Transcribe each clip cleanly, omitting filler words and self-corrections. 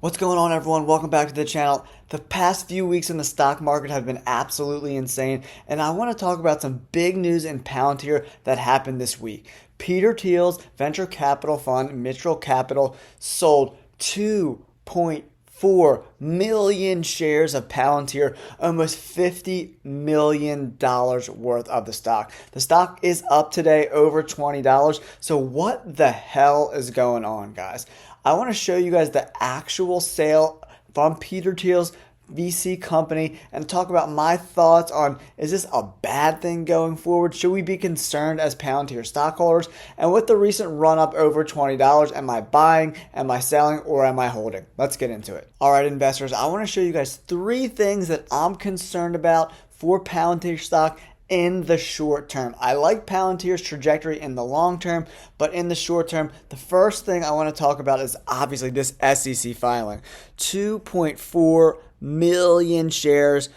What's going on, everyone? Welcome back to the channel. The past few weeks in the stock market have been absolutely insane, and I want to talk about some big news in Palantir that happened this week. Peter Thiel's venture capital fund, Mitchell Capital, sold 2.4 million shares of Palantir, almost $50 million worth of the stock. The stock is up today over $20. So what the hell is going on, guys? I want to show you guys the actual sale from Peter Thiel's VC company and talk about my thoughts on, is this a bad thing going forward? Should we be concerned as Palantir stockholders? And with the recent run up over $20, am I buying, am I selling, or am I holding? Let's get into it. All right, investors, I want to show you guys three things that I'm concerned about for Palantir stock in the short term. I like Palantir's trajectory in the long term, but in the short term, the first thing I want to talk about is obviously this SEC filing. 2.4 million shares,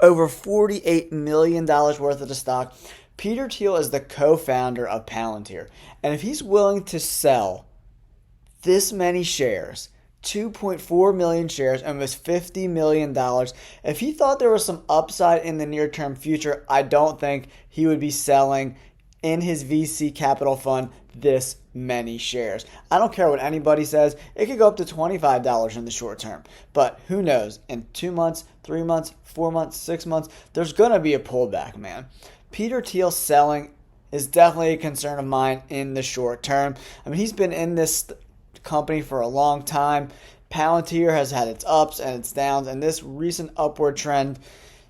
over $48 million worth of the stock. Peter Thiel is the co-founder of Palantir, and if he's willing to sell this many shares, 2.4 million shares, almost $50 million. If he thought there was some upside in the near term future, I don't think he would be selling in his VC capital fund this many shares. I don't care what anybody says. It could go up to $25 in the short term. But who knows? In 2 months, 3 months, 4 months, 6 months, there's going to be a pullback, man. Peter Thiel selling is definitely a concern of mine in the short term. I mean, he's been in this company for a long time. Palantir has had its ups and its downs, and this recent upward trend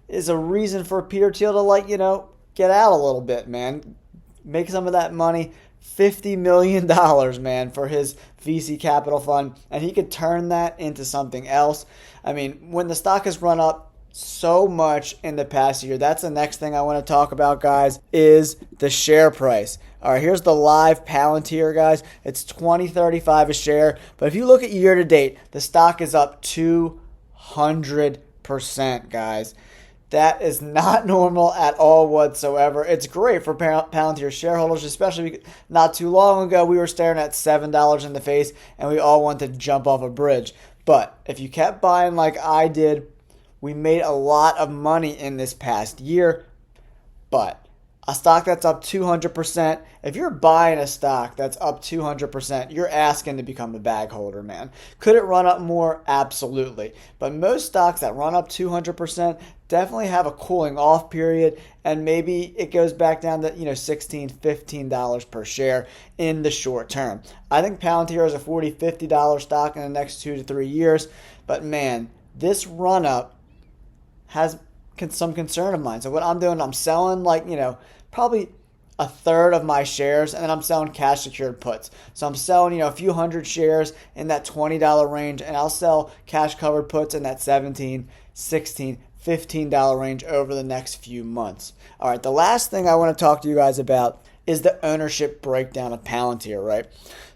is a reason for Peter Thiel to get out a little bit, man. Make some of that money. $50 million, man, for his VC capital fund, and he could turn that into something else. I mean, when the stock has run up so much in the past year, that's the next thing I want to talk about, guys, is the share price. All right, here's the live Palantir, guys. It's $20.35 a share, but if you look at year to date, the stock is up 200%, guys. That is not normal at all whatsoever. It's great for Palantir shareholders, especially because not too long ago we were staring at $7 in the face and we all wanted to jump off a bridge. But if you kept buying like I did, we made a lot of money in this past year. But a stock that's up 200%, if you're buying a stock that's up 200%, you're asking to become a bag holder, man. Could it run up more? Absolutely. But most stocks that run up 200% definitely have a cooling off period, and maybe it goes back down to $16, $15 per share in the short term. I think Palantir is a $40, $50 stock in the next 2 to 3 years, but man, this run up has some concern of mine. So what I'm doing, I'm selling probably a third of my shares, and then I'm selling cash secured puts. So I'm selling a few hundred shares in that $20 range, and I'll sell cash covered puts in that $17, $16, $15 range over the next few months. All right, the last thing I want to talk to you guys about is the ownership breakdown of Palantir, right?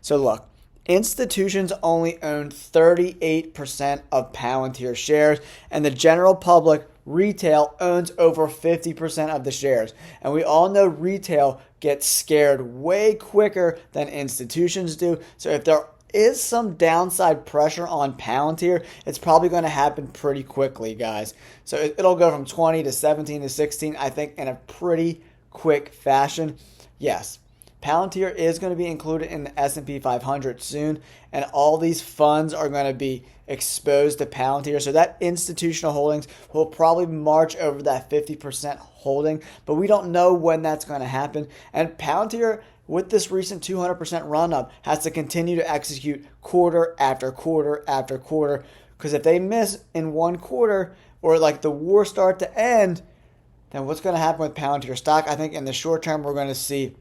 So look, institutions only own 38% of Palantir shares, and the general public, retail, owns over 50% of the shares. And we all know retail gets scared way quicker than institutions do. So if there is some downside pressure on Palantir, it's probably going to happen pretty quickly, guys. So it'll go from 20 to 17 to 16, I think, in a pretty quick fashion. Yes, Palantir is going to be included in the S&P 500 soon, and all these funds are going to be exposed to Palantir. So that institutional holdings will probably march over that 50% holding, but we don't know when that's going to happen. And Palantir, with this recent 200% run up, has to continue to execute quarter after quarter after quarter, because if they miss in one quarter, or like the war start to end, then what's going to happen with Palantir stock? I think in the short term we're going to see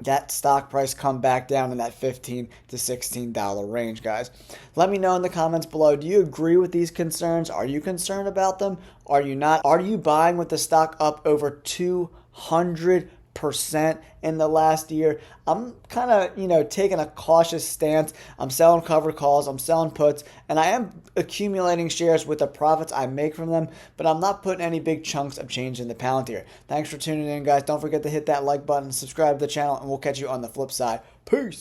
that stock price come back down in that $15 to $16 range, guys. Let me know in the comments below. Do you agree with these concerns? Are you concerned about them? Are you not? Are you buying with the stock up over 200% in the last year? I'm kind of, taking a cautious stance. I'm selling covered calls. I'm selling puts, and I am accumulating shares with the profits I make from them, but I'm not putting any big chunks of change in the Palantir. Thanks for tuning in, guys. Don't forget to hit that like button, subscribe to the channel, and we'll catch you on the flip side. Peace.